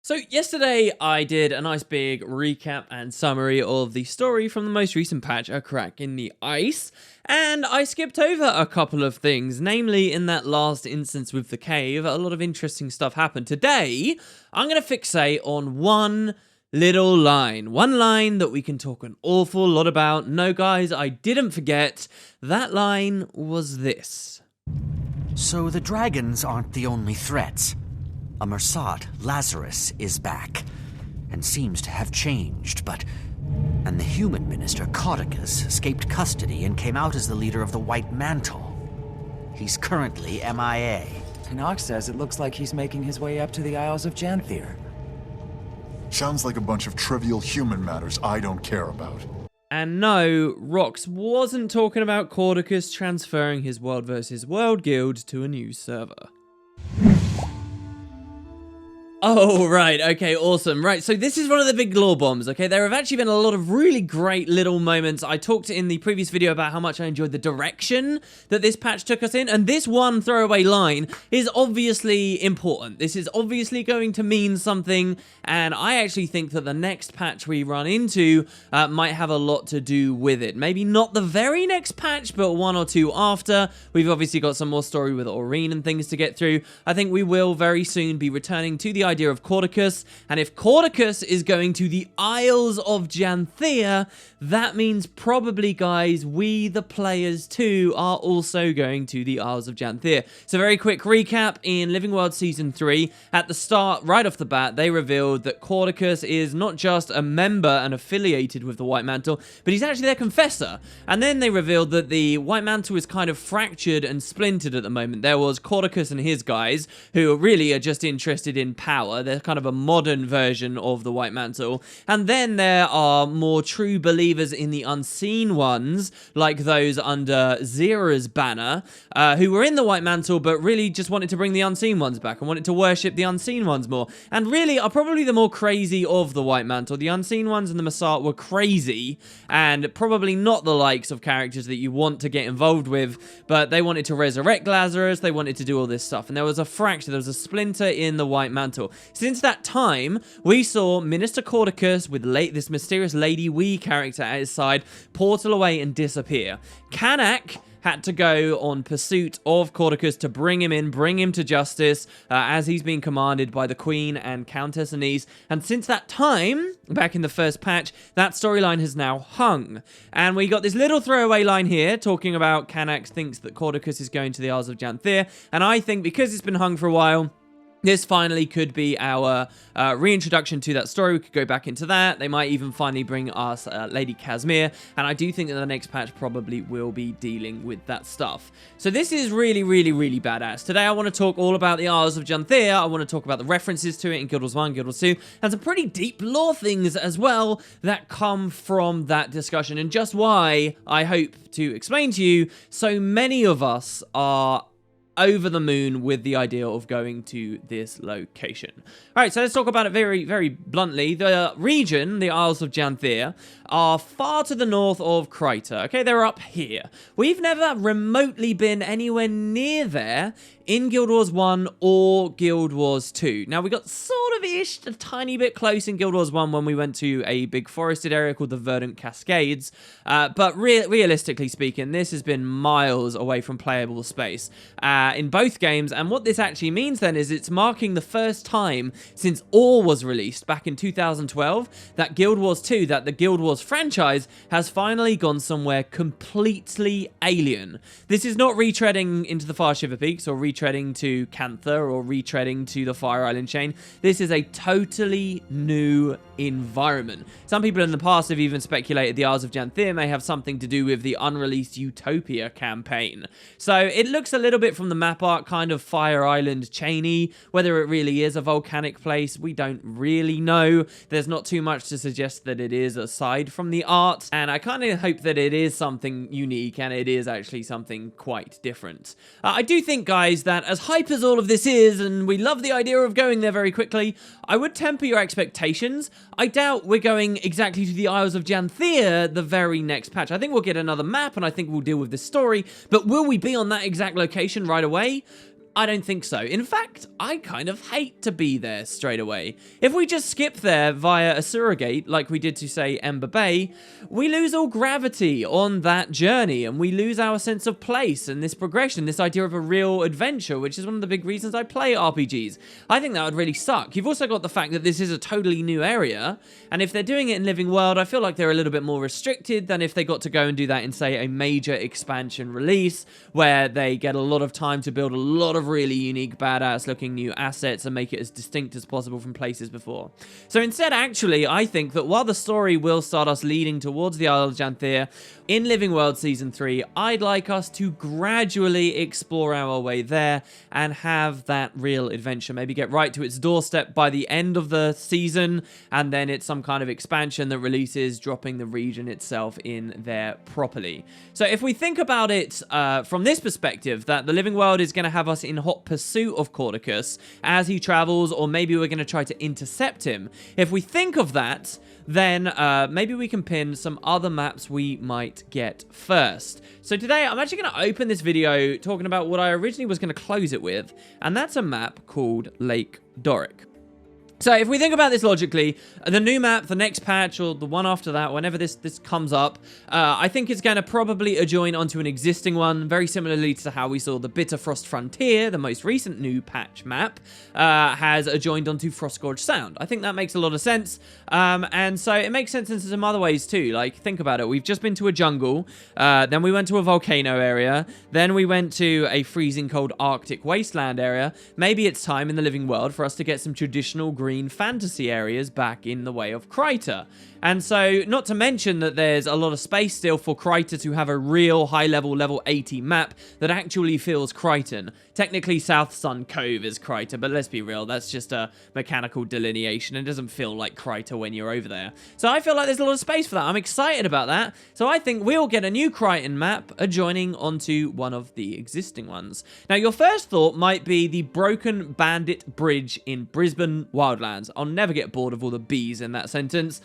So yesterday I did a nice big recap and summary of the story from the most recent patch, A Crack in the Ice, and I skipped over a couple of things, namely in that last instance with the cave, a lot of interesting stuff happened. Today, I'm going to fixate on one little line. One line that we can talk an awful lot about. No guys, I didn't forget. That line was this. So the dragons aren't the only threats. A Mersat, Lazarus, is back, and seems to have changed, and the human minister, Caudecus, escaped custody and came out as the leader of the White Mantle. He's currently MIA. Nox says it looks like he's making his way up to the Isles of Janthir. Sounds like a bunch of trivial human matters I don't care about. And no, Rox wasn't talking about Caudecus transferring his World vs. World guild to a new server. Oh, right, okay, awesome. Right, so this is one of the big lore bombs, okay? There have actually been a lot of really great little moments. I talked in the previous video about how much I enjoyed the direction that this patch took us in, and this one throwaway line is obviously important. This is obviously going to mean something, and I actually think that the next patch we run into might have a lot to do with it. Maybe not the very next patch, but one or two after. We've obviously got some more story with Aurene and things to get through. I think we will very soon be returning to the idea of Caudecus, and if Caudecus is going to the Isles of Janthir, that means probably, guys, we the players too are also going to the Isles of Janthir. So very quick recap, in Living World Season 3, at the start, right off the bat, they revealed that Caudecus is not just a member and affiliated with the White Mantle, but he's actually their confessor. And then they revealed that the White Mantle is kind of fractured and splintered at the moment. There was Caudecus and his guys, who really are just interested in power. They're kind of a modern version of the White Mantle. And then there are more true believers in the Unseen Ones, like those under Zera's banner, who were in the White Mantle, but really just wanted to bring the Unseen Ones back and wanted to worship the Unseen Ones more. And really are probably the more crazy of the White Mantle. The Unseen Ones and the Mersat were crazy, and probably not the likes of characters that you want to get involved with, but they wanted to resurrect Lazarus, they wanted to do all this stuff. And there was a fracture, there was a splinter in the White Mantle. Since that time, we saw Minister Caudecus with this mysterious Lady Wee character at his side portal away and disappear. Canak had to go on pursuit of Caudecus to bring him in, bring him to justice, as he's been commanded by the Queen and Countess Anise. And since that time, back in the first patch, that storyline has now hung. And we got this little throwaway line here, talking about Canak thinks that Caudecus is going to the Isles of Janthir. And I think because it's been hung for a while, this finally could be our reintroduction to that story. We could go back into that. They might even finally bring us Lady Casimir. And I do think that the next patch probably will be dealing with that stuff. So this is really, really, really badass. Today I want to talk all about the Isles of Janthir. I want to talk about the references to it in Guild Wars 1, Guild Wars 2, and some pretty deep lore things as well that come from that discussion. And just why I hope to explain to you so many of us are over the moon with the idea of going to this location. All right, so let's talk about it very, very bluntly. The region, the Isles of Janthir, are far to the north of Kryta. Okay, they're up here. We've never remotely been anywhere near there in Guild Wars 1 or Guild Wars 2. Now, we got sort of a tiny bit close in Guild Wars 1 when we went to a big forested area called the Verdant Cascades, but realistically speaking, this has been miles away from playable space in both games, and what this actually means then is it's marking the first time since Ore was released back in 2012 that Guild Wars 2, that the Guild Wars franchise has finally gone somewhere completely alien. This is not retreading into the Far Shiver Peaks or retreading to Cantha or retreading to the Fire Island chain. This is a totally new environment. Some people in the past have even speculated the Isles of Janthir may have something to do with the unreleased Utopia campaign. So it looks a little bit from the map art kind of Fire Island chainy. Whether it really is a volcanic place, we don't really know. There's not too much to suggest that it is aside from the art, and I kind of hope that it is something unique and it is actually something quite different. I do think, guys, that as hype as all of this is, and we love the idea of going there very quickly, I would temper your expectations. I doubt we're going exactly to the Isles of Janthir the very next patch. I think we'll get another map, and I think we'll deal with this story, but will we be on that exact location right away? I don't think so. In fact, I kind of hate to be there straight away. If we just skip there via a surrogate, like we did to, say, Ember Bay, we lose all gravity on that journey, and we lose our sense of place and this progression, this idea of a real adventure, which is one of the big reasons I play RPGs. I think that would really suck. You've also got the fact that this is a totally new area, and if they're doing it in Living World, I feel like they're a little bit more restricted than if they got to go and do that in, say, a major expansion release, where they get a lot of time to build a lot of really unique, badass looking new assets and make it as distinct as possible from places before. So instead, actually, I think that while the story will start us leading towards the Isles of Janthir in Living World Season 3, I'd like us to gradually explore our way there and have that real adventure. Maybe get right to its doorstep by the end of the season, and then it's some kind of expansion that releases, dropping the region itself in there properly. So if we think about it from this perspective, that the Living World is going to have us in hot pursuit of Caudecus as he travels, or maybe we're going to try to intercept him. If we think of that, then maybe we can pin some other maps we might get first. So today, I'm actually going to open this video talking about what I originally was going to close it with, and that's a map called Lake Doric. So if we think about this logically, the new map, the next patch, or the one after that, whenever this comes up, I think it's going to probably adjoin onto an existing one, very similarly to how we saw the Bitterfrost Frontier, the most recent new patch map, has adjoined onto Frostgorge Sound. I think that makes a lot of sense, and so it makes sense in some other ways too. Like, think about it. We've just been to a jungle, then we went to a volcano area, then we went to a freezing cold Arctic wasteland area. Maybe it's time in the Living World for us to get some traditional green fantasy areas back in the way of Kryta. And so, not to mention that there's a lot of space still for Kryta to have a real high-level, level 80 map that actually feels Krytan. Technically, South Sun Cove is Kryta, but let's be real, that's just a mechanical delineation. It doesn't feel like Kryta when you're over there. So I feel like there's a lot of space for that. I'm excited about that. So I think we'll get a new Krytan map adjoining onto one of the existing ones. Now, your first thought might be the Broken Bandit Bridge in Brisbane Wildlands. I'll never get bored of all the B's in that sentence.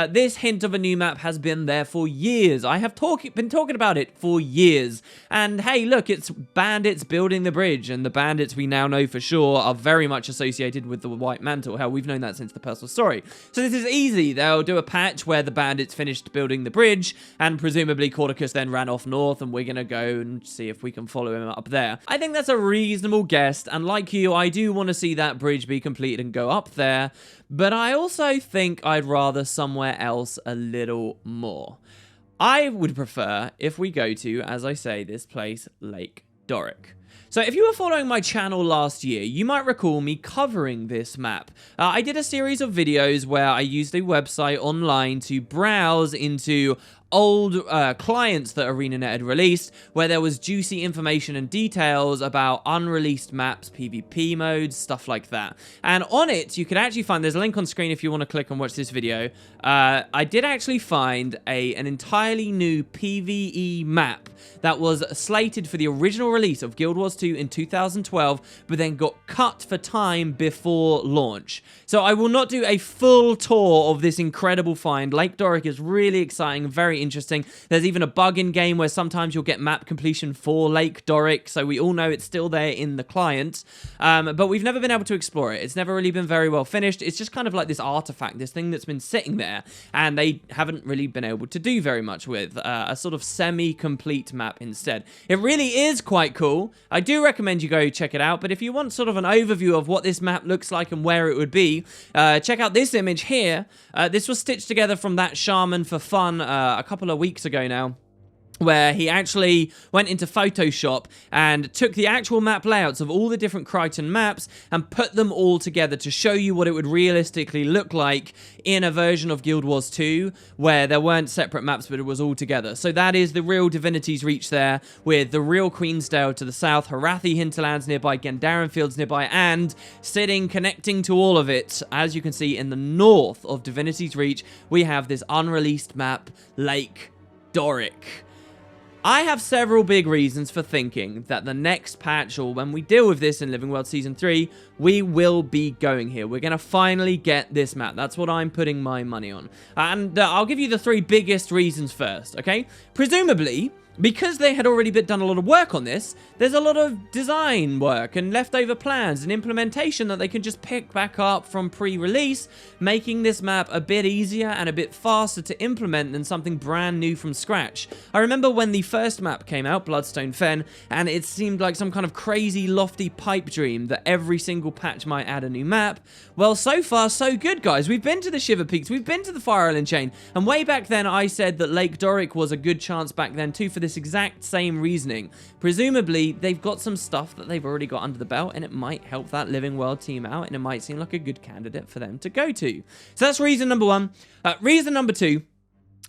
This hint of a new map has been there for years. I have been talking about it for years. And hey, look, it's bandits building the bridge, and the bandits we now know for sure are very much associated with the White Mantle. Hell, we've known that since the personal story. So this is easy. They'll do a patch where the bandits finished building the bridge, and presumably Caudecus then ran off north, and we're going to go and see if we can follow him up there. I think that's a reasonable guess, and like you, I do want to see that bridge be completed and go up there, but I also think I'd rather somewhere else a little more. I would prefer if we go to, as I say, this place, Lake Doric. So if you were following my channel last year, you might recall me covering this map. I did a series of videos where I used a website online to browse into old clients that ArenaNet had released, where there was juicy information and details about unreleased maps, PvP modes, stuff like that. And on it, you could actually find, there's a link on screen if you want to click and watch this video. I did actually find an entirely new PvE map that was slated for the original release of Guild Wars 2 in 2012, but then got cut for time before launch. So I will not do a full tour of this incredible find. Lake Doric is really exciting, very interesting. There's even a bug in game where sometimes you'll get map completion for Lake Doric, so we all know it's still there in the client, but we've never been able to explore it. It's never really been very well finished. It's just kind of like this artifact, this thing that's been sitting there, and they haven't really been able to do very much with a sort of semi-complete map instead. It really is quite cool. I do recommend you go check it out, but if you want sort of an overview of what this map looks like and where it would be, check out this image here. This was stitched together from that shaman for fun a couple of weeks ago now, where he actually went into Photoshop and took the actual map layouts of all the different Krytan maps and put them all together to show you what it would realistically look like in a version of Guild Wars 2 where there weren't separate maps but it was all together. So that is the real Divinity's Reach there, with the real Queensdale to the south, Harathi hinterlands nearby, Gandaren Fields nearby, and sitting, connecting to all of it, as you can see in the north of Divinity's Reach, we have this unreleased map, Lake Doric. I have several big reasons for thinking that the next patch, or when we deal with this in Living World Season 3, we will be going here. We're going to finally get this map. That's what I'm putting my money on. And I'll give you the three biggest reasons first, okay? Presumably, because they had already done a lot of work on this, there's a lot of design work and leftover plans and implementation that they can just pick back up from pre-release, making this map a bit easier and a bit faster to implement than something brand new from scratch. I remember when the first map came out, Bloodstone Fen, and it seemed like some kind of crazy lofty pipe dream that every single patch might add a new map. Well, so far so good, guys. We've been to the Shiver Peaks, we've been to the Fire Island Chain, and way back then I said that Lake Doric was a good chance back then too for this exact same reasoning. Presumably, they've got some stuff that they've already got under the belt, and it might help that Living World team out, and it might seem like a good candidate for them to go to. So that's reason number one. Reason number two.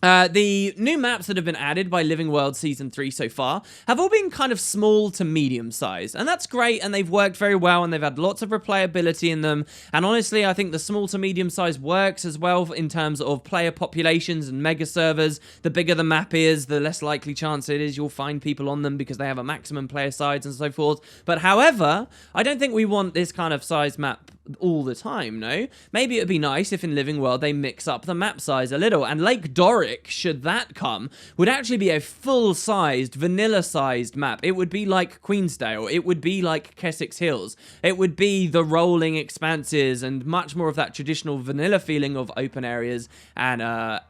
The new maps that have been added by Living World Season 3 so far have all been kind of small to medium size, and that's great, and they've worked very well, and they've had lots of replayability in them, and honestly, I think the small to medium size works as well in terms of player populations and mega servers. The bigger the map is, the less likely chance it is you'll find people on them because they have a maximum player size and so forth. But however, I don't think we want this kind of size map all the time, no? Maybe it'd be nice if in Living World they mix up the map size a little, and Lake Doric, should that come, would actually be a full-sized, vanilla-sized map. It would be like Queensdale, it would be like Kessex Hills, it would be the rolling expanses and much more of that traditional vanilla feeling of open areas and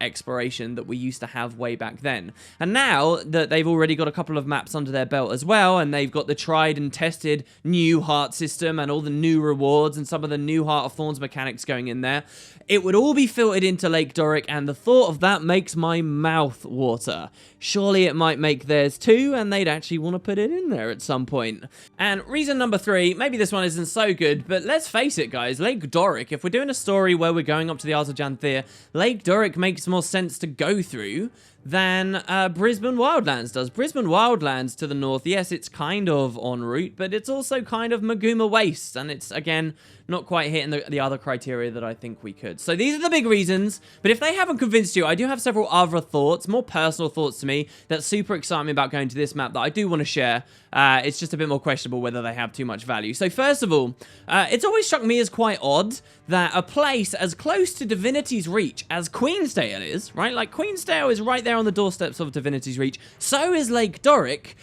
exploration that we used to have way back then. And now that they've already got a couple of maps under their belt as well, and they've got the tried and tested new heart system and all the new rewards and some of the new Heart of Thorns mechanics going in there, it would all be filtered into Lake Doric, and the thought of that makes my mouth water. Surely it might make theirs too, and they'd actually want to put it in there at some point. And reason number three, maybe this one isn't so good, but let's face it, guys, Lake Doric, if we're doing a story where we're going up to the Isles of Janthir, Lake Doric makes more sense to go through than Brisbane Wildlands does. Brisbane Wildlands to the north, yes, it's kind of en route, but it's also kind of Maguma Wastes, and it's, again, not quite hitting the other criteria that I think we could. So these are the big reasons, but if they haven't convinced you, I do have several other thoughts, more personal thoughts to me, that super excite me about going to this map that I do want to share. It's just a bit more questionable whether they have too much value. So first of all, it's always struck me as quite odd that a place as close to Divinity's Reach as Queensdale is, right? Like, Queensdale is right there on the doorsteps of Divinity's Reach. So is Lake Doric,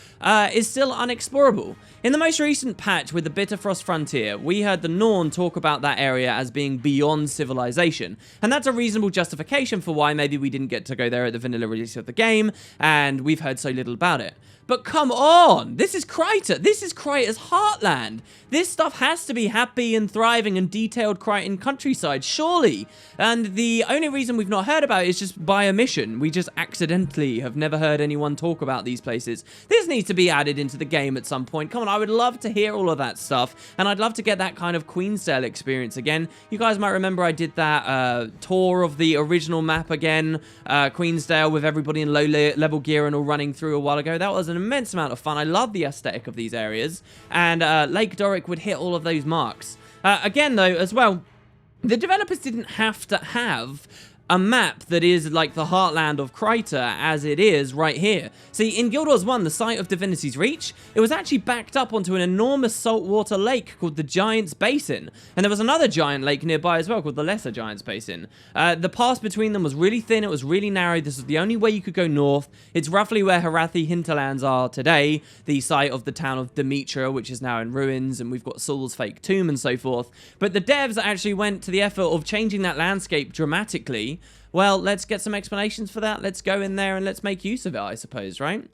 is still unexplorable. In the most recent patch with the Bitterfrost Frontier, we heard the Norn talk about that area as being beyond civilization, and that's a reasonable justification for why maybe we didn't get to go there at the vanilla release of the game, and we've heard so little about it. But come on, this is Kryta. This is Kryta's heartland. This stuff has to be happy and thriving and detailed Krytan countryside, surely. And the only reason we've not heard about it is just by omission. We just accidentally have never heard anyone talk about these places. This needs to be added into the game at some point. Come on, I would love to hear all of that stuff, and I'd love to get that kind of Queensdale experience again. You guys might remember I did that tour of the original map again, Queensdale, with everybody in low level gear and all running through a while ago. That was an immense amount of fun. I love the aesthetic of these areas, and Lake Doric would hit all of those marks. Again, though, as well, the developers didn't have to have a map that is like the heartland of Kryta as it is right here. See, in Guild Wars 1, the site of Divinity's Reach, it was actually backed up onto an enormous saltwater lake called the Giant's Basin. And there was another giant lake nearby as well called the Lesser Giant's Basin. The pass between them was really thin, it was really narrow, this was the only way you could go north. It's roughly where Harathi hinterlands are today, the site of the town of Demetra, which is now in ruins, and we've got Saul's fake tomb and so forth. But the devs actually went to the effort of changing that landscape dramatically. Well, let's get some explanations for that. Let's go in there and let's make use of it, I suppose, right?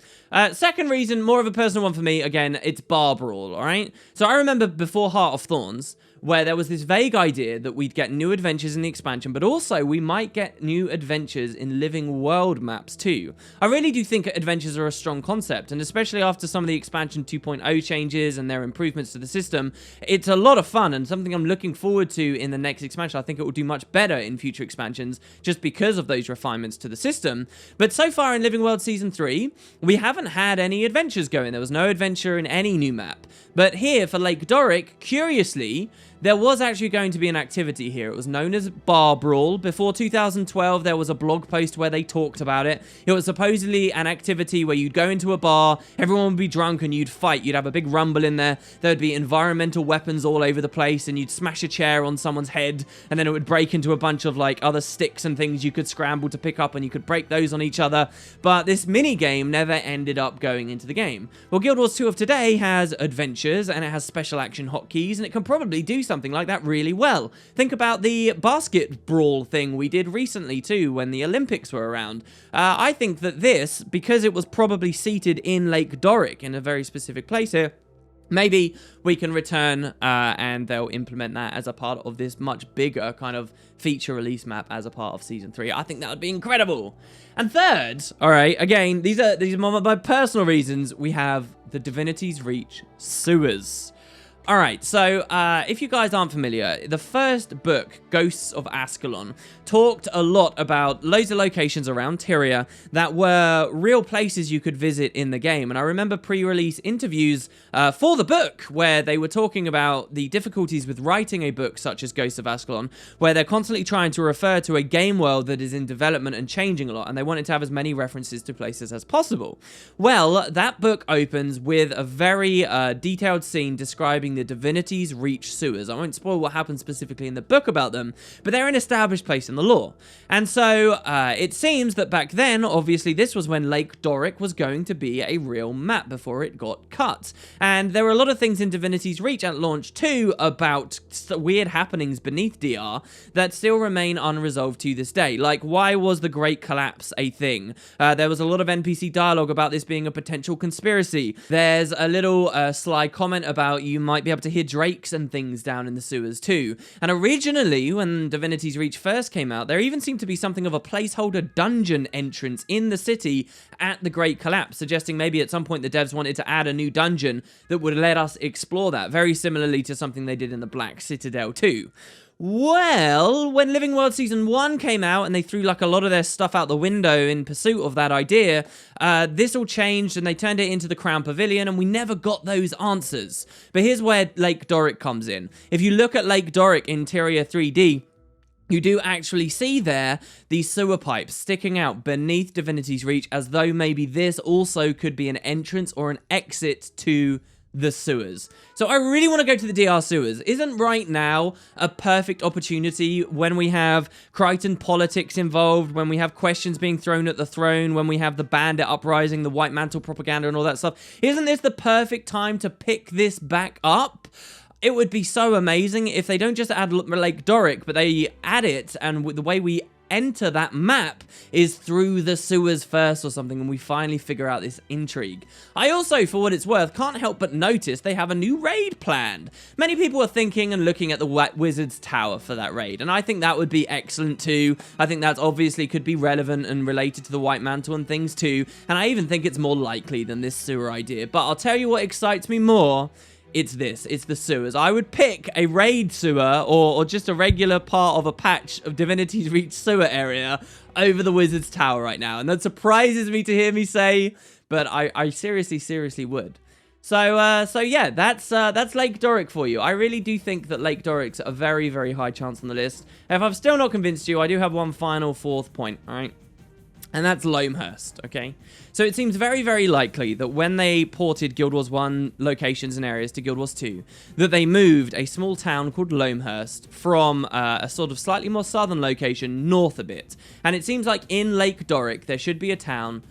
Second reason, more of a personal one for me, again, it's bar brawl, all right? So I remember before Heart of Thorns, where there was this vague idea that we'd get new adventures in the expansion, but also we might get new adventures in Living World maps too. I really do think adventures are a strong concept, and especially after some of the expansion 2.0 changes and their improvements to the system, it's a lot of fun and something I'm looking forward to in the next expansion. I think it will do much better in future expansions just because of those refinements to the system. But so far in Living World Season 3, we haven't had any adventures going. There was no adventure in any new map. But here for Lake Doric, curiously, there was actually going to be an activity here. It was known as Bar Brawl. Before 2012, there was a blog post where they talked about it. It was supposedly an activity where you'd go into a bar, everyone would be drunk, and you'd fight. You'd have a big rumble in there. There would be environmental weapons all over the place, and you'd smash a chair on someone's head, and then it would break into a bunch of like other sticks and things you could scramble to pick up, and you could break those on each other. But this mini game never ended up going into the game. Well, Guild Wars 2 of today has adventures, and it has special action hotkeys, and it can probably do something like that really well. Think about the basket brawl thing we did recently too, when the Olympics were around. I think that this, because it was probably seated in Lake Doric, in a very specific place here, maybe we can return and they'll implement that as a part of this much bigger kind of feature release map as a part of Season 3. I think that would be incredible. And third, all right, again, these are my personal reasons, we have the Divinity's Reach sewers. All right, so if you guys aren't familiar, the first book, Ghosts of Ascalon, talked a lot about loads of locations around Tyria that were real places you could visit in the game. And I remember pre-release interviews for the book where they were talking about the difficulties with writing a book such as Ghosts of Ascalon, where they're constantly trying to refer to a game world that is in development and changing a lot, and they wanted to have as many references to places as possible. Well, that book opens with a very detailed scene describing the Divinity's Reach sewers. I won't spoil what happens specifically in the book about them, but they're an established place in the lore. And so it seems that back then, obviously this was when Lake Doric was going to be a real map before it got cut. And there were a lot of things in Divinity's Reach at launch too about weird happenings beneath DR that still remain unresolved to this day. Like, why was the Great Collapse a thing? There was a lot of NPC dialogue about this being a potential conspiracy. There's a little sly comment about you might be able to hear drakes and things down in the sewers too. And originally, when Divinity's Reach first came out, there even seemed to be something of a placeholder dungeon entrance in the city at the Great Collapse, suggesting maybe at some point the devs wanted to add a new dungeon that would let us explore that, very similarly to something they did in the Black Citadel too. Well, when Living World Season 1 came out and they threw like a lot of their stuff out the window in pursuit of that idea, this all changed and they turned it into the Crown Pavilion and we never got those answers. But here's where Lake Doric comes in. If you look at Lake Doric in Tyria 3D, you do actually see there these sewer pipes sticking out beneath Divinity's Reach, as though maybe this also could be an entrance or an exit to the sewers. So I really want to go to the DR sewers. Isn't right now a perfect opportunity when we have Crichton politics involved, when we have questions being thrown at the throne, when we have the bandit uprising, the white mantle propaganda and all that stuff? Isn't this the perfect time to pick this back up? It would be so amazing if they don't just add Lake Doric, but they add it, and the way we enter that map is through the sewers first or something, and we finally figure out this intrigue. I also, for what it's worth, can't help but notice they have a new raid planned. Many people are thinking and looking at the Wizard's Tower for that raid, and I think that would be excellent too. I think that obviously could be relevant and related to the White Mantle and things too, and I even think it's more likely than this sewer idea. But I'll tell you what excites me more. It's this. It's the sewers. I would pick a raid sewer or just a regular part of a patch of Divinity's Reach sewer area over the Wizard's Tower right now. And that surprises me to hear me say, but I seriously would. So yeah, that's Lake Doric for you. I really do think that Lake Doric's a very, very high chance on the list. If I've still not convinced you, I do have one final fourth point, all right? And that's Loamhurst, okay? So it seems very, very likely that when they ported Guild Wars 1 locations and areas to Guild Wars 2, that they moved a small town called Loamhurst from a sort of slightly more southern location north a bit. And it seems like in Lake Doric, there should be a town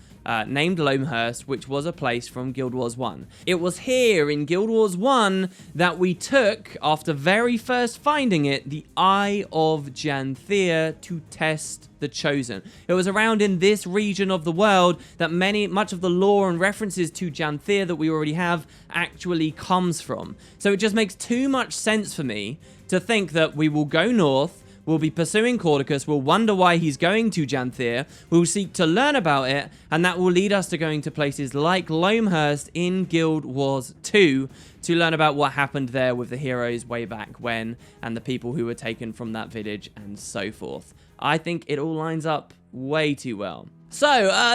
named Loamhurst, which was a place from Guild Wars 1. It was here in Guild Wars 1 that we took, after very first finding it, the Eye of Janthir to test the Chosen. It was around in this region of the world that much of the lore and references to Janthir that we already have actually comes from. So it just makes too much sense for me to think that we will go north, we'll be pursuing Caudecus, we'll wonder why he's going to Janthir, we'll seek to learn about it, and that will lead us to going to places like Loamhurst in Guild Wars 2 to learn about what happened there with the heroes way back when, and the people who were taken from that village, and so forth. I think it all lines up way too well. So,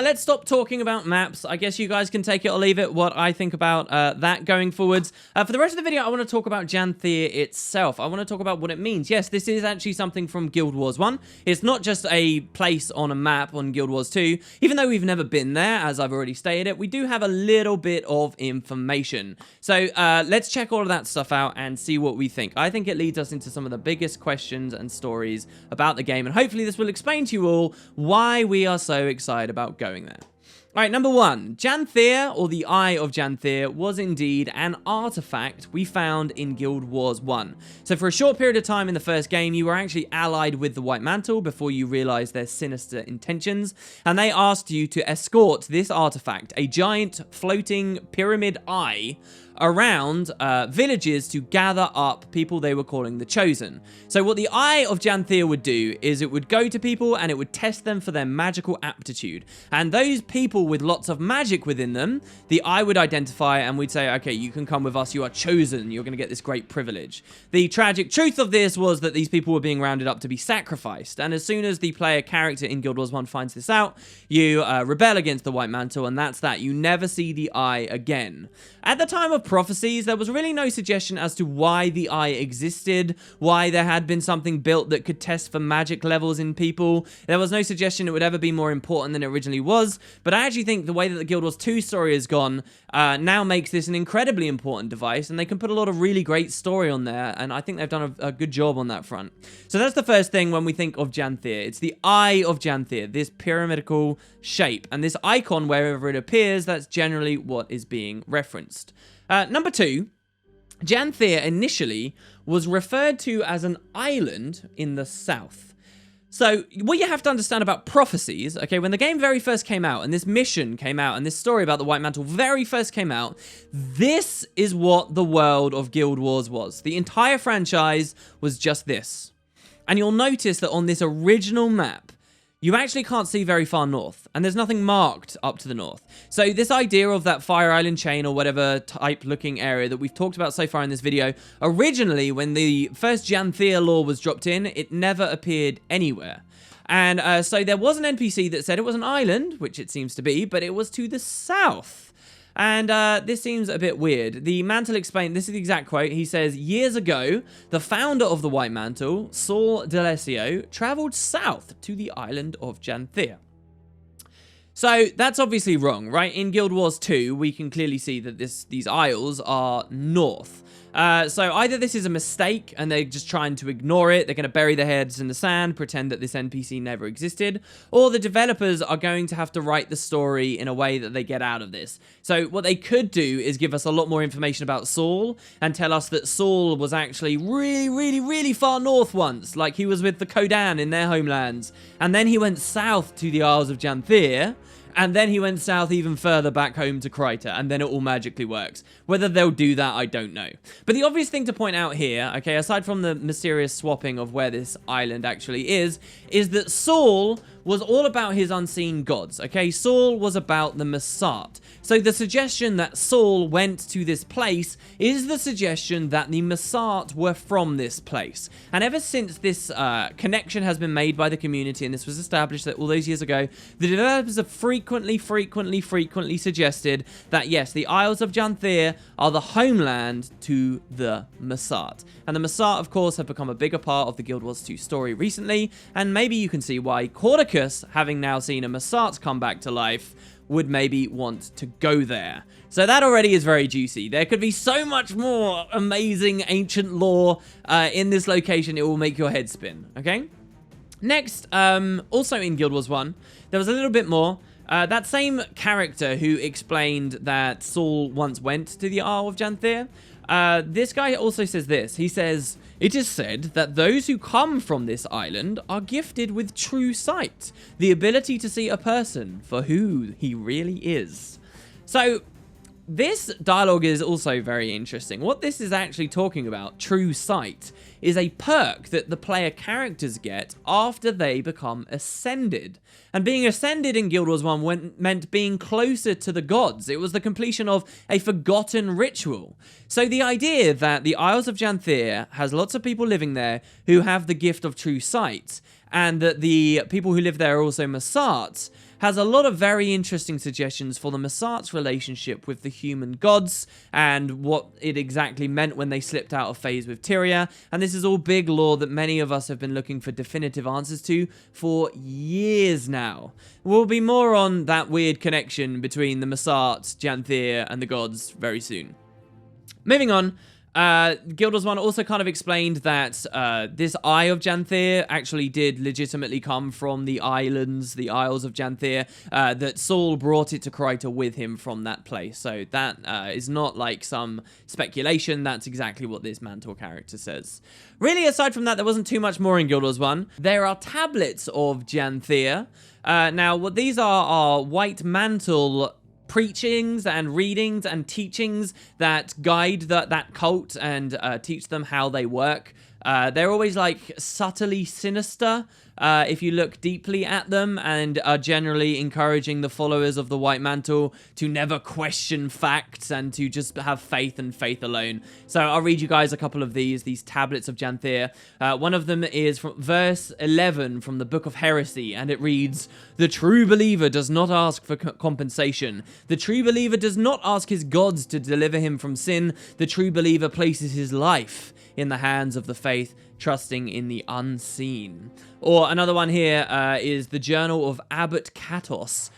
let's stop talking about maps. I guess you guys can take it or leave it, what I think about that going forwards. For the rest of the video, I want to talk about Janthir itself. I want to talk about what it means. Yes, this is actually something from Guild Wars 1. It's not just a place on a map on Guild Wars 2. Even though we've never been there, as I've already stated it, we do have a little bit of information. So, let's check all of that stuff out and see what we think. I think it leads us into some of the biggest questions and stories about the game, and hopefully this will explain to you all why we are so excited about going there. All right, number one, Janthir, or the Eye of Janthir, was indeed an artifact we found in Guild Wars 1. So for a short period of time in the first game, you were actually allied with the White Mantle before you realized their sinister intentions, and they asked you to escort this artifact, a giant floating pyramid eye, around villages to gather up people they were calling the Chosen. So what the Eye of Janthir would do is it would go to people and it would test them for their magical aptitude. And those people with lots of magic within them, the Eye would identify and we'd say, okay, you can come with us, you are chosen, you're going to get this great privilege. The tragic truth of this was that these people were being rounded up to be sacrificed. And as soon as the player character in Guild Wars 1 finds this out, you rebel against the White Mantle, and that's that. You never see the Eye again. At the time of prophecies, there was really no suggestion as to why the Eye existed, why there had been something built that could test for magic levels in people. There was no suggestion it would ever be more important than it originally was, but I actually think the way that the Guild Wars 2 story has gone now makes this an incredibly important device, and they can put a lot of really great story on there, and I think they've done a good job on that front. So that's the first thing when we think of Janthir. It's the Eye of Janthir, this pyramidical shape, and this icon, wherever it appears, that's generally what is being referenced. Number two, Janthir initially was referred to as an island in the south. So, what you have to understand about prophecies, okay, when the game very first came out, and this mission came out, and this story about the White Mantle very first came out, this is what the world of Guild Wars was. The entire franchise was just this. And you'll notice that on this original map, you actually can't see very far north, and there's nothing marked up to the north. So this idea of that Fire Island chain or whatever type looking area that we've talked about so far in this video, originally when the first Janthir lore was dropped in, it never appeared anywhere. And so there was an NPC that said it was an island, which it seems to be, but it was to the south. And this seems a bit weird. The Mantle explained, this is the exact quote, he says, "Years ago, the founder of the White Mantle, Saul D'Alessio, traveled south to the island of Janthir." So that's obviously wrong, right? In Guild Wars 2, we can clearly see that these isles are north. So either this is a mistake and they're just trying to ignore it, they're going to bury their heads in the sand, pretend that this NPC never existed, or the developers are going to have to write the story in a way that they get out of this. So what they could do is give us a lot more information about Saul and tell us that Saul was actually really far north once, like he was with the Codan in their homelands, and then he went south to the Isles of Janthir, and then he went south even further back home to Kryta, and then it all magically works. Whether they'll do that, I don't know. But the obvious thing to point out here, okay, aside from the mysterious swapping of where this island actually is that Saul was all about his unseen gods, okay? Saul was about the Masat. So the suggestion that Saul went to this place is the suggestion that the Masat were from this place. And ever since this connection has been made by the community, and this was established all those years ago, the developers have frequently suggested that yes, the Isles of Janthir are the homeland to the Masat. And the Masat, of course, have become a bigger part of the Guild Wars 2 story recently, and maybe you can see why Caudecus, having now seen a Masat come back to life, would maybe want to go there. So that already is very juicy. There could be so much more amazing ancient lore in this location, it will make your head spin, okay? Next, also in Guild Wars 1, there was a little bit more. That same character who explained that Saul once went to the Isle of Janthir, this guy also says this. He says, "It is said that those who come from this island are gifted with true sight, the ability to see a person for who he really is." So this dialogue is also very interesting. What this is actually talking about, true sight, is a perk that the player characters get after they become ascended. And being ascended in Guild Wars 1 meant being closer to the gods. It was the completion of a forgotten ritual. So the idea that the Isles of Janthir has lots of people living there who have the gift of true sight, and that the people who live there are also Masats, has a lot of very interesting suggestions for the Messart's relationship with the human gods and what it exactly meant when they slipped out of phase with Tyria. And this is all big lore that many of us have been looking for definitive answers to for years now. We'll be more on that weird connection between the Messart, Janthir, and the gods very soon. Moving on. Guild Wars 1 also kind of explained that this Eye of Janthir actually did legitimately come from the islands, the Isles of Janthir, that Saul brought it to Kryta with him from that place. So that is not like some speculation, that's exactly what this Mantle character says. Really, aside from that, there wasn't too much more in Guild Wars 1. There are tablets of Janthir. Now, what these are white mantle preachings and readings and teachings that guide that cult and teach them how they work. They're always like subtly sinister if you look deeply at them, and are generally encouraging the followers of the White Mantle to never question facts and to just have faith and faith alone. So I'll read you guys a couple of these tablets of Janthir. One of them is from verse 11 from the Book of Heresy, and it reads, "The true believer does not ask for compensation. The true believer does not ask his gods to deliver him from sin. The true believer places his life in the hands of the faith, trusting in the unseen." Or another one here is the Journal of Abbot Catos,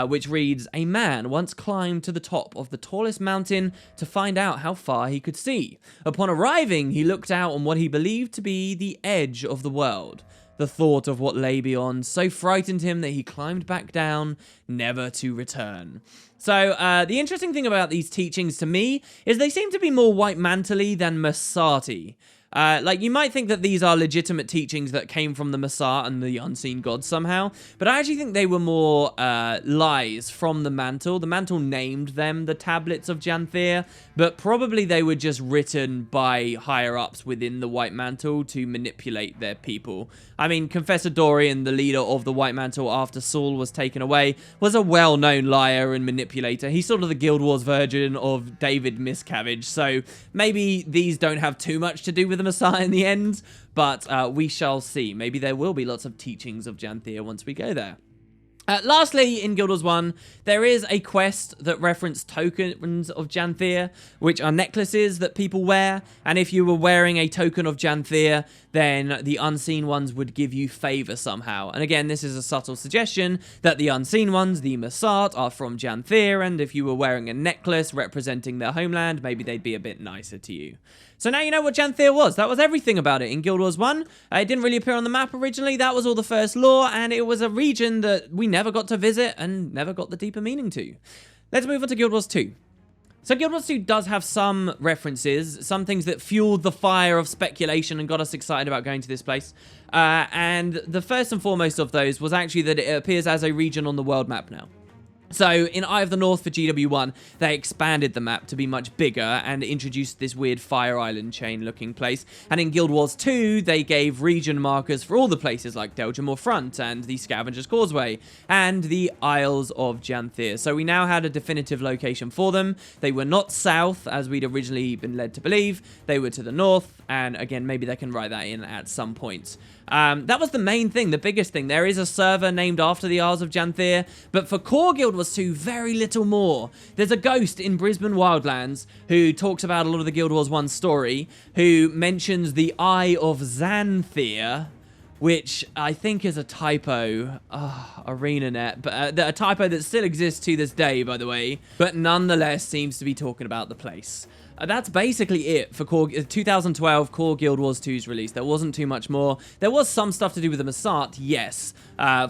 which reads, "A man once climbed to the top of the tallest mountain to find out how far he could see. Upon arriving, he looked out on what he believed to be the edge of the world. The thought of what lay beyond so frightened him that he climbed back down, never to return." So, the interesting thing about these teachings to me is they seem to be more white mantle-y than Messarty. Like, you might think that these are legitimate teachings that came from the Messart and the unseen gods somehow, but I actually think they were more lies from the Mantle. The Mantle named them the Tablets of Janthir, but probably they were just written by higher-ups within the White Mantle to manipulate their people. I mean, Confessor Dorian, the leader of the White Mantle after Saul was taken away, was a well-known liar and manipulator. He's sort of the Guild Wars version of David Miscavige, so maybe these don't have too much to do with the Messiah in the end, but we shall see. Maybe there will be lots of teachings of Janthir once we go there. Lastly, in Guild Wars 1, there is a quest that referenced tokens of Janthir, which are necklaces that people wear, and if you were wearing a token of Janthir, then the unseen ones would give you favor somehow. And again, this is a subtle suggestion that the unseen ones, the Messart, are from Janthir, and if you were wearing a necklace representing their homeland, maybe they'd be a bit nicer to you. So now you know what Janthir was. That was everything about it in Guild Wars 1. It didn't really appear on the map originally. That was all the first lore, and it was a region that we never got to visit and never got the deeper meaning to. Let's move on to Guild Wars 2. So Guild Wars 2 does have some references, some things that fueled the fire of speculation and got us excited about going to this place. And the first and foremost of those was actually that it appears as a region on the world map now. So, in Eye of the North for GW1, they expanded the map to be much bigger and introduced this weird Fire Island chain-looking place. And in Guild Wars 2, they gave region markers for all the places like Deljamore Front and the Scavenger's Causeway and the Isles of Janthir. So we now had a definitive location for them. They were not south, as we'd originally been led to believe. They were to the north, and again, maybe they can write that in at some point. That was the main thing, the biggest thing. There is a server named after the Isles of Janthir, but for core Guild Wars 2, very little more. There's a ghost in Brisbane Wildlands who talks about a lot of the Guild Wars 1 story, who mentions the Eye of Janthir, which I think is a typo. ArenaNet, but a typo that still exists to this day, by the way, but nonetheless seems to be talking about the place. That's basically it for 2012 Core Guild Wars 2's release. There wasn't too much more. There was some stuff to do with the Messart, yes.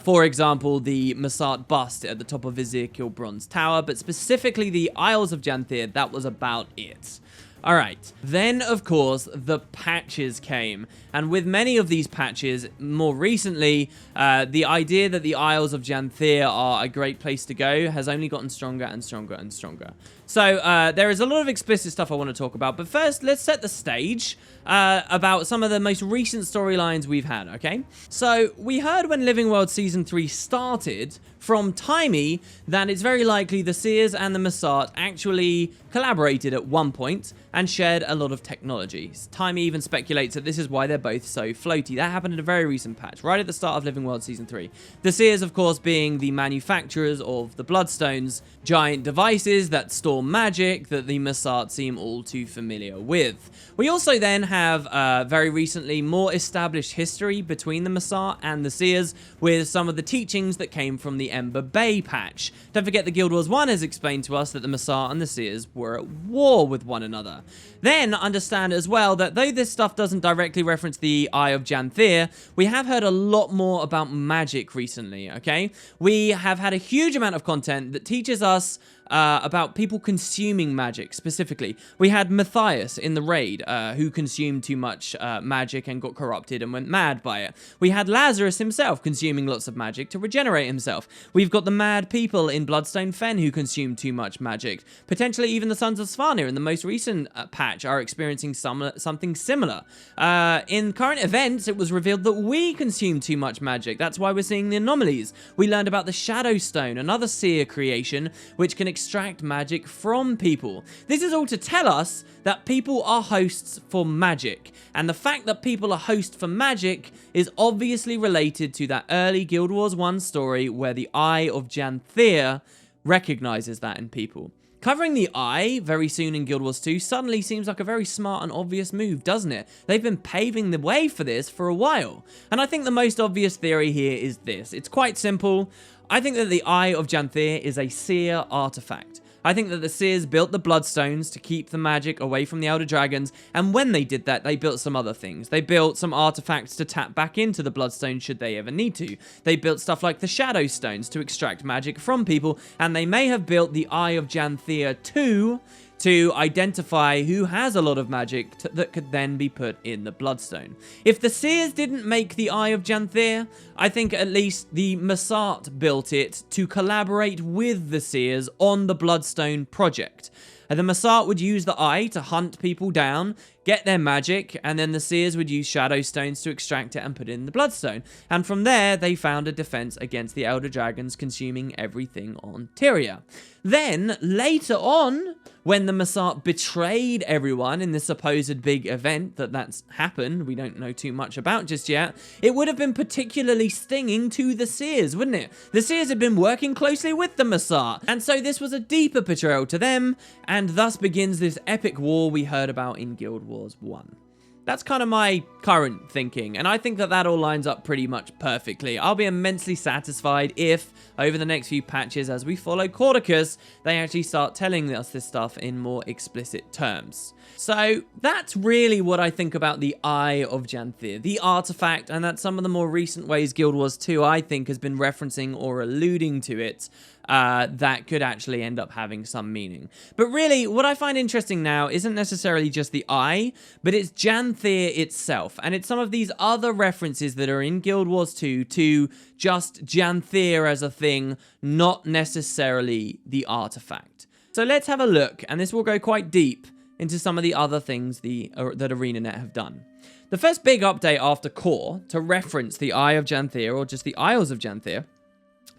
For example, the Messart bust at the top of Ezekiel Bronze Tower, but specifically the Isles of Janthir, that was about it. Alright, then of course the patches came, and with many of these patches, more recently, the idea that the Isles of Janthir are a great place to go has only gotten stronger and stronger and stronger. So there is a lot of explicit stuff I want to talk about, but first let's set the stage about some of the most recent storylines we've had, okay? So we heard when Living World Season 3 started from Timey that it's very likely the Seers and the Massart actually collaborated at one point and shared a lot of technologies. Timey even speculates that this is why they're both so floaty. That happened in a very recent patch, right at the start of Living World Season 3. The Seers, of course, being the manufacturers of the Bloodstones, giant devices that store magic that the Massart seem all too familiar with. We also then have, very recently, more established history between the Massart and the Seers with some of the teachings that came from the Ember Bay patch. Don't forget the Guild Wars 1 has explained to us that the Massart and the Seers were at war with one another. Then understand as well that though this stuff doesn't directly reference the Eye of Janthir, we have heard a lot more about magic recently, okay? We have had a huge amount of content that teaches us about people consuming magic specifically. We had Matthias in the raid who consumed too much magic and got corrupted and went mad by it. We had Lazarus himself consuming lots of magic to regenerate himself. We've got the mad people in Bloodstone Fen who consume too much magic. Potentially even the Sons of Svanir in the most recent patch are experiencing something similar. In current events, it was revealed that we consume too much magic. That's why we're seeing the anomalies. We learned about the Shadow Stone, another seer creation, which can extract magic from people. This is all to tell us that people are hosts for magic, and the fact that people are hosts for magic is obviously related to that early Guild Wars 1 story where the Eye of Janthir recognizes that in people. Covering the Eye very soon in Guild Wars 2 suddenly seems like a very smart and obvious move, doesn't it? They've been paving the way for this for a while. And I think the most obvious theory here is this. It's quite simple. I think that the Eye of Janthir is a seer artifact. I think that the Seers built the Bloodstones to keep the magic away from the Elder Dragons, and when they did that, they built some other things. They built some artifacts to tap back into the Bloodstone should they ever need to. They built stuff like the Shadow Stones to extract magic from people, and they may have built the Eye of Janthir too, to identify who has a lot of magic that could then be put in the Bloodstone. If the Seers didn't make the Eye of Janthir, I think at least the Massart built it to collaborate with the Seers on the Bloodstone project. And the Massart would use the Eye to hunt people down, get their magic, and then the Seers would use Shadow Stones to extract it and put it in the Bloodstone. And from there, they found a defense against the Elder Dragons consuming everything on Tyria. Then, later on, when the Massart betrayed everyone in the supposed big event that's happened, we don't know too much about just yet, it would have been particularly stinging to the Seers, wouldn't it? The Seers had been working closely with the Massart, and so this was a deeper betrayal to them, and thus begins this epic war we heard about in Guild Wars 1. That's kind of my current thinking, and I think that that all lines up pretty much perfectly. I'll be immensely satisfied if, over the next few patches, as we follow Caudecus, they actually start telling us this stuff in more explicit terms. So that's really what I think about the Eye of Janthir, the artifact, and that's some of the more recent ways Guild Wars 2, I think, has been referencing or alluding to it. That could actually end up having some meaning. But really, what I find interesting now isn't necessarily just the Eye, but it's Janthir itself. And it's some of these other references that are in Guild Wars 2 to just Janthir as a thing, not necessarily the artifact. So let's have a look, and this will go quite deep into some of the other things that ArenaNet have done. The first big update after Core to reference the Eye of Janthir, or just the Isles of Janthir,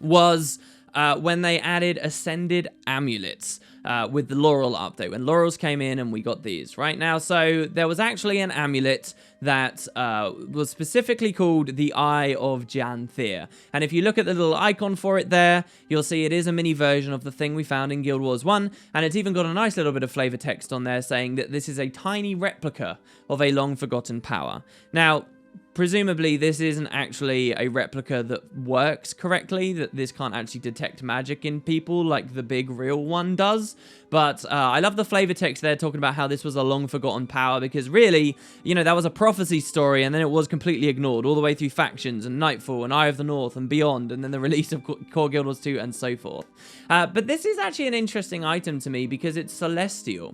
was when they added Ascended Amulets with the Laurel update, when Laurels came in and we got these, right? Now, so there was actually an amulet that was specifically called the Eye of Janthir. And if you look at the little icon for it there, you'll see it is a mini version of the thing we found in Guild Wars 1, and it's even got a nice little bit of flavor text on there saying that this is a tiny replica of a long-forgotten power. Now, presumably this isn't actually a replica that works correctly, that this can't actually detect magic in people like the big real one does, but I love the flavor text there talking about how this was a long forgotten power, because really, you know, that was a prophecy story and then it was completely ignored all the way through Factions and Nightfall and Eye of the North and beyond, and then the release of Core Guild Wars 2 and so forth. But this is actually an interesting item to me because it's celestial.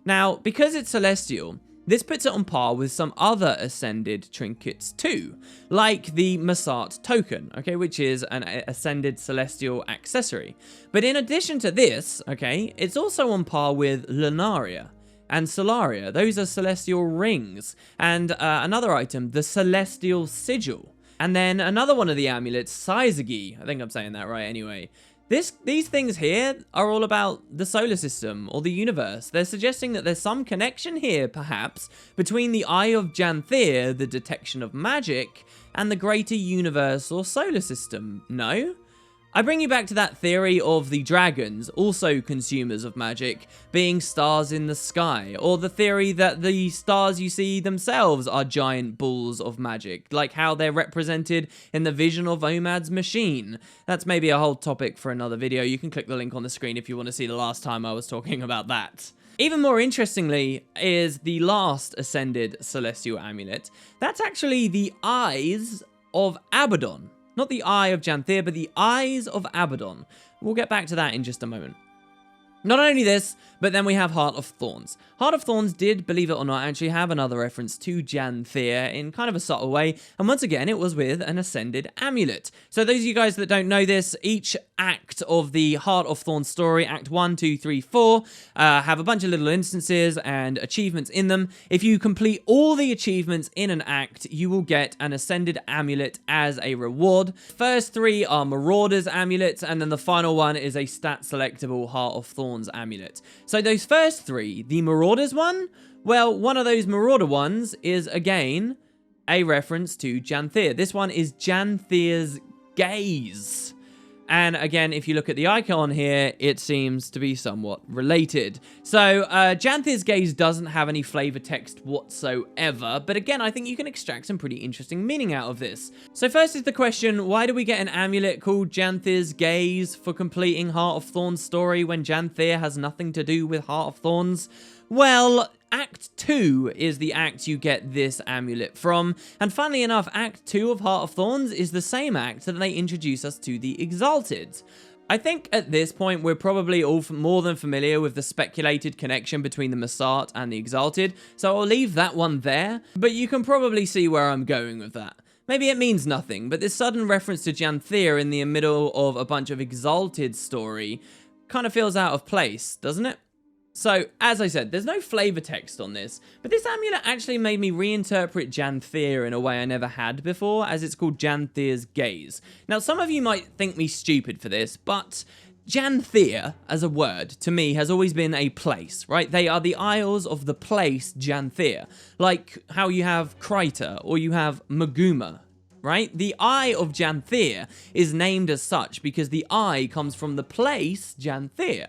Now, because it's celestial, This puts it on par with some other Ascended trinkets too, like the Masat token, okay, which is an Ascended celestial accessory. But in addition to this, okay, it's also on par with Lunaria and Solaria. Those are celestial rings. And another item, the Celestial Sigil. And then another one of the amulets, Saizagi. I think I'm saying that right anyway. These things here are all about the solar system or the universe. They're suggesting that there's some connection here, perhaps, between the Eye of Janthir, the detection of magic, and the greater universe or solar system. No? I bring you back to that theory of the dragons, also consumers of magic, being stars in the sky, or the theory that the stars you see themselves are giant balls of magic, like how they're represented in the vision of Omad's machine. That's maybe a whole topic for another video. You can click the link on the screen if you want to see the last time I was talking about that. Even more interestingly is the last Ascended Celestial Amulet. That's actually the Eyes of Abaddon. Not the Eye of Janthir, but the Eyes of Abaddon. We'll get back to that in just a moment. Not only this, but then we have Heart of Thorns. Heart of Thorns did, believe it or not, actually have another reference to Janthir in kind of a subtle way, and once again, it was with an Ascended Amulet. So those of you guys that don't know this, each act of the Heart of Thorns story, Act 1, 2, 3, 4, have a bunch of little instances and achievements in them. If you complete all the achievements in an act, you will get an Ascended Amulet as a reward. First 3 are Marauder's Amulets, and then the final one is a stat-selectable Heart of Thorns Amulet. So those first 3, the Marauder's one, well, one of those Marauder ones is, again, a reference to Janthir. This one is Janthir's Gaze. And again, if you look at the icon here, it seems to be somewhat related. So Janthir's Gaze doesn't have any flavor text whatsoever, but again, I think you can extract some pretty interesting meaning out of this. So first is the question, why do we get an amulet called Janthir's Gaze for completing Heart of Thorns story when Janthir has nothing to do with Heart of Thorns? Well, Act 2 is the act you get this amulet from, and funnily enough, Act 2 of Heart of Thorns is the same act that they introduce us to the Exalted. I think at this point we're probably all more than familiar with the speculated connection between the Masat and the Exalted, so I'll leave that one there, but you can probably see where I'm going with that. Maybe it means nothing, but this sudden reference to Janthir in the middle of a bunch of Exalted story kind of feels out of place, doesn't it? So, as I said, there's no flavor text on this, but this amulet actually made me reinterpret Janthir in a way I never had before, as it's called Janthir's Gaze. Now, some of you might think me stupid for this, but Janthir, as a word, to me, has always been a place, right? They are the Isles of the place Janthir, like how you have Kryta, or you have Maguma, right? The Eye of Janthir is named as such because the eye comes from the place Janthir.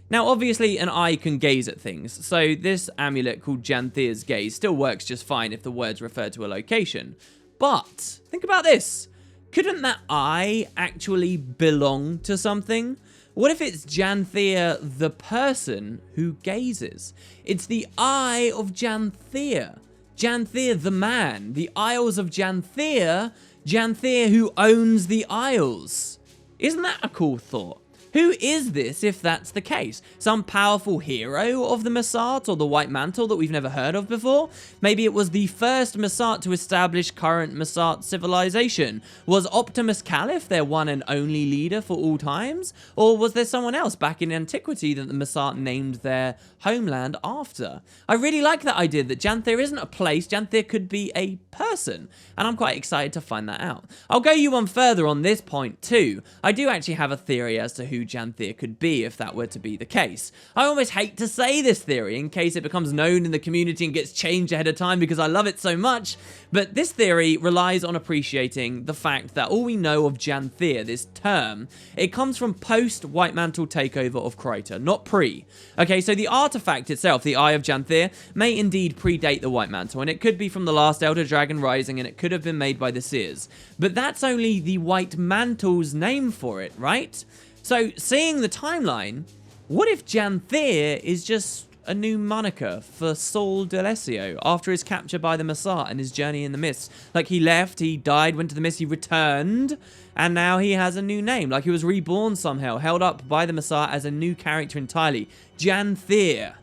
Now, obviously, an eye can gaze at things, so this amulet called Janthir's Gaze still works just fine if the words refer to a location. But, think about this. Couldn't that eye actually belong to something? What if it's Janthir, the person who gazes? It's the Eye of Janthir. Janthir, the man. The Isles of Janthir. Janthir, who owns the Isles. Isn't that a cool thought? Who is this if that's the case? Some powerful hero of the Masat or the White Mantle that we've never heard of before? Maybe it was the first Masat to establish current Masat civilization. Was Optimus Caliph their one and only leader for all times? Or was there someone else back in antiquity that the Masat named their homeland after? I really like that idea that Janthir isn't a place, Janthir could be a person. And I'm quite excited to find that out. I'll go you one further on this point too. I do actually have a theory as to who Janthir could be if that were to be the case. I almost hate to say this theory in case it becomes known in the community and gets changed ahead of time because I love it so much, but this theory relies on appreciating the fact that all we know of Janthir, this term, it comes from post-White Mantle takeover of Kryta, not pre. Okay, so the artifact itself, the Eye of Janthir, may indeed predate the White Mantle, and it could be from the last Elder Dragon Rising, and it could have been made by the Seers. But that's only the White Mantle's name for it, right? So, seeing the timeline, what if Janthir is just a new moniker for Saul D'Alessio after his capture by the Masat and his journey in the Mist? Like, he left, he died, went to the Mist, he returned, and now he has a new name. Like, he was reborn somehow, held up by the Masat as a new character entirely. Janthir.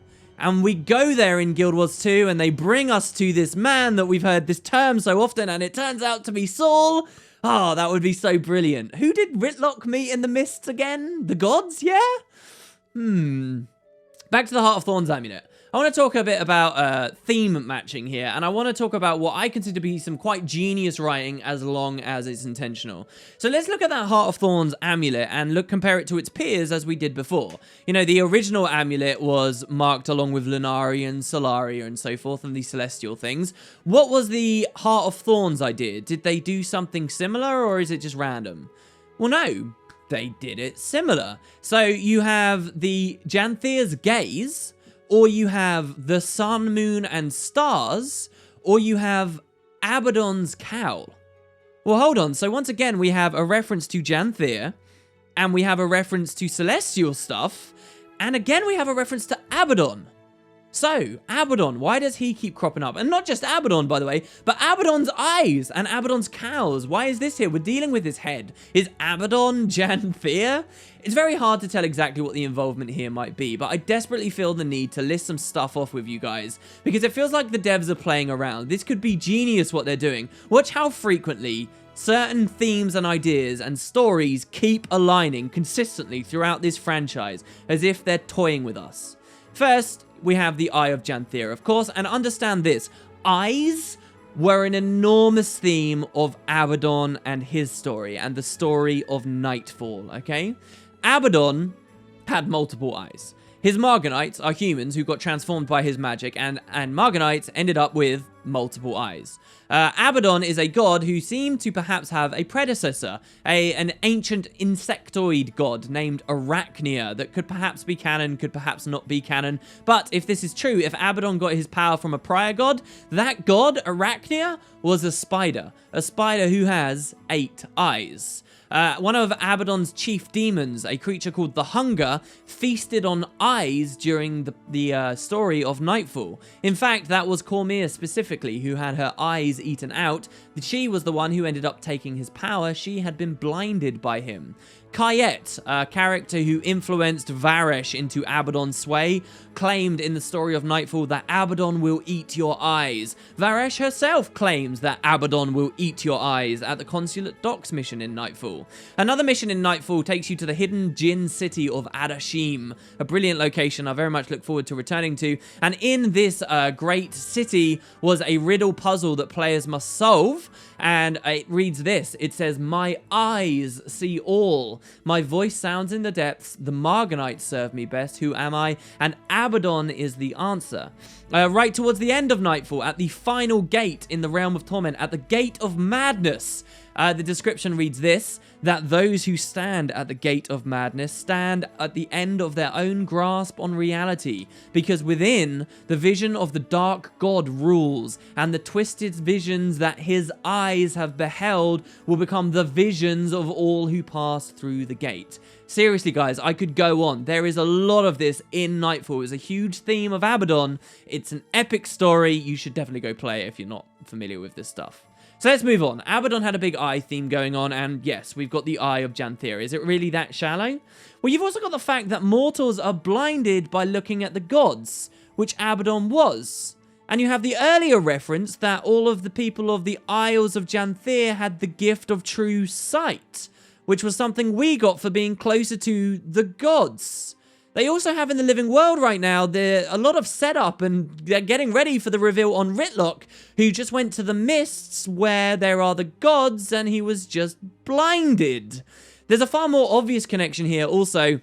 And we go there in Guild Wars 2, and they bring us to this man that we've heard this term so often, and it turns out to be Saul. Oh, that would be so brilliant. Who did Ritlock meet in the mists again? The gods, yeah? Back to the Heart of Thorns amulet. I want to talk a bit about theme matching here, and I want to talk about what I consider to be some quite genius writing as long as it's intentional. So let's look at that Heart of Thorns amulet and compare it to its peers as we did before. You know, the original amulet was marked along with Lunaria and Solaria and so forth, and the celestial things. What was the Heart of Thorns idea? Did they do something similar, or is it just random? Well, no, they did it similar. So you have the Janthir's Gaze, or you have the Sun, Moon, and Stars, or you have Abaddon's Cowl. Well, hold on. So once again, we have a reference to Janthir, and we have a reference to celestial stuff, and again, we have a reference to Abaddon. So, Abaddon, why does he keep cropping up? And not just Abaddon, by the way, but Abaddon's eyes and Abaddon's cowls. Why is this here? We're dealing with his head. Is Abaddon Janthir? It's very hard to tell exactly what the involvement here might be, but I desperately feel the need to list some stuff off with you guys, because it feels like the devs are playing around. This could be genius what they're doing. Watch how frequently certain themes and ideas and stories keep aligning consistently throughout this franchise, as if they're toying with us. First, we have the Eye of Janthir, of course, and understand this. Eyes were an enormous theme of Abaddon and his story, and the story of Nightfall, okay? Abaddon had multiple eyes. His Margonites are humans who got transformed by his magic, and Margonites ended up with multiple eyes. Abaddon is a god who seemed to perhaps have a predecessor, an ancient insectoid god named Arachnia that could perhaps be canon, could perhaps not be canon. But if this is true, if Abaddon got his power from a prior god, that god, Arachnia, was a spider who has 8 eyes. One of Abaddon's chief demons, a creature called the Hunger, feasted on eyes during the story of Nightfall. In fact, that was Cormia specifically who had her eyes eaten out. She was the one who ended up taking his power. She had been blinded by him. Kayet, a character who influenced Varesh into Abaddon's sway, claimed in the story of Nightfall that Abaddon will eat your eyes. Varesh herself claims that Abaddon will eat your eyes at the Consulate Docks mission in Nightfall. Another mission in Nightfall takes you to the hidden Jinn city of Adashim, a brilliant location I very much look forward to returning to. And in this great city was a riddle puzzle that players must solve, and it reads this. It says, "My eyes see all. My voice sounds in the depths. The Margonites serve me best. Who am I?" And Abaddon is the answer. Right towards the end of Nightfall, at the final gate in the Realm of Torment, at the Gate of Madness, the description reads this, that those who stand at the Gate of Madness stand at the end of their own grasp on reality, because within, the vision of the dark god rules, and the twisted visions that his eyes have beheld will become the visions of all who pass through the gate. Seriously, guys, I could go on. There is a lot of this in Nightfall. It's a huge theme of Abaddon. It's an epic story. You should definitely go play it if you're not familiar with this stuff. So let's move on. Abaddon had a big eye theme going on, and yes, we've got the Eye of Janthir. Is it really that shallow? Well, you've also got the fact that mortals are blinded by looking at the gods, which Abaddon was. And you have the earlier reference that all of the people of the Isles of Janthir had the gift of true sight, which was something we got for being closer to the gods. They also have in the living world right now, a lot of setup, and they're getting ready for the reveal on Ritlock, who just went to the mists where there are the gods, and he was just blinded. There's a far more obvious connection here also,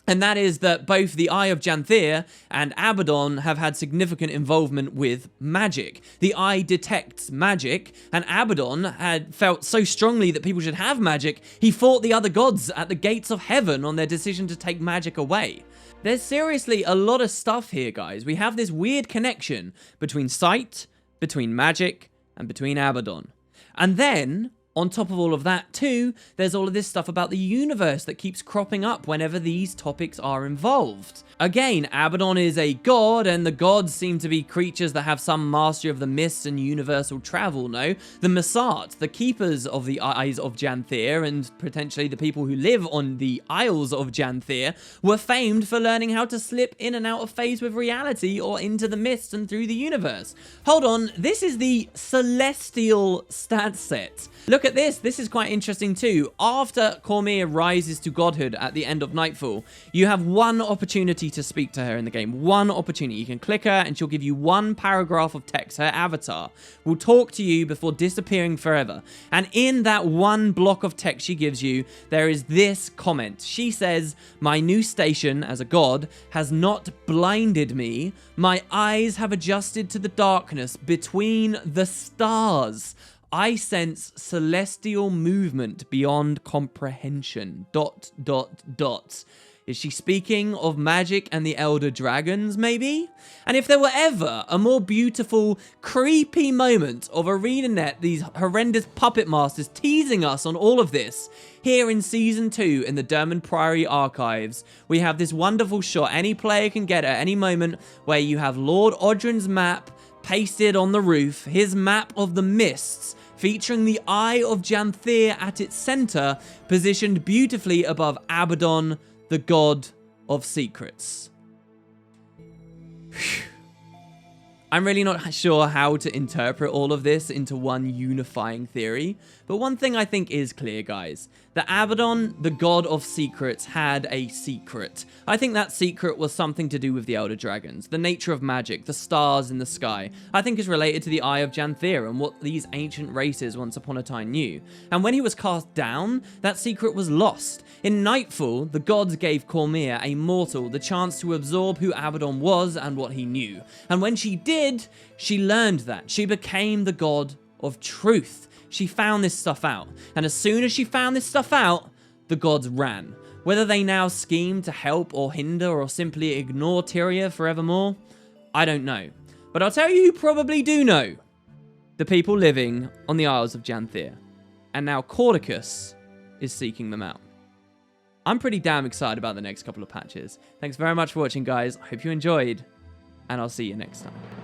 and that is that both the Eye of Janthir and Abaddon have had significant involvement with magic. The Eye detects magic, and Abaddon had felt so strongly that people should have magic, he fought the other gods at the gates of heaven on their decision to take magic away. There's seriously a lot of stuff here, guys. We have this weird connection between sight, between magic, and between Abaddon. And then On top of all of that too, there's all of this stuff about the universe that keeps cropping up whenever these topics are involved. Again, Abaddon is a god, and the gods seem to be creatures that have some mastery of the mists and universal travel, no? The Masat, the keepers of the Eyes of Janthir, and potentially the people who live on the Isles of Janthir, were famed for learning how to slip in and out of phase with reality or into the mists and through the universe. Hold on, this is the Celestial stat set. Look at this. This is quite interesting too. After Cormyr rises to godhood at the end of Nightfall, you have one opportunity to speak to her in the game. One opportunity. You can click her and she'll give you one paragraph of text. Her avatar will talk to you before disappearing forever. And in that one block of text she gives you, there is this comment. She says, "My new station as a god has not blinded me. My eyes have adjusted to the darkness between the stars. I sense celestial movement beyond comprehension. ... Is she speaking of magic and the Elder Dragons, maybe? And if there were ever a more beautiful, creepy moment of ArenaNet, these horrendous puppet masters teasing us on all of this, here in Season 2 in the Dermond Priory archives, we have this wonderful shot any player can get at any moment where you have Lord Odrin's map pasted on the roof, his map of the mists, featuring the Eye of Janthir at its center, positioned beautifully above Abaddon, the god of secrets." Whew. I'm really not sure how to interpret all of this into one unifying theory, but one thing I think is clear, guys. That Abaddon, the god of secrets, had a secret. I think that secret was something to do with the Elder Dragons, the nature of magic, the stars in the sky. I think is related to the Eye of Janthir and what these ancient races once upon a time knew. And when he was cast down, that secret was lost. In Nightfall, the gods gave Cormyr, a mortal, the chance to absorb who Abaddon was and what he knew. And when she did, she learned that. She became the god of truth. She found this stuff out. And as soon as she found this stuff out, the gods ran. Whether they now scheme to help or hinder or simply ignore Tyria forevermore, I don't know. But I'll tell you who probably do know. The people living on the Isles of Janthir. And now Caudecus is seeking them out. I'm pretty damn excited about the next couple of patches. Thanks very much for watching, guys. I hope you enjoyed, and I'll see you next time.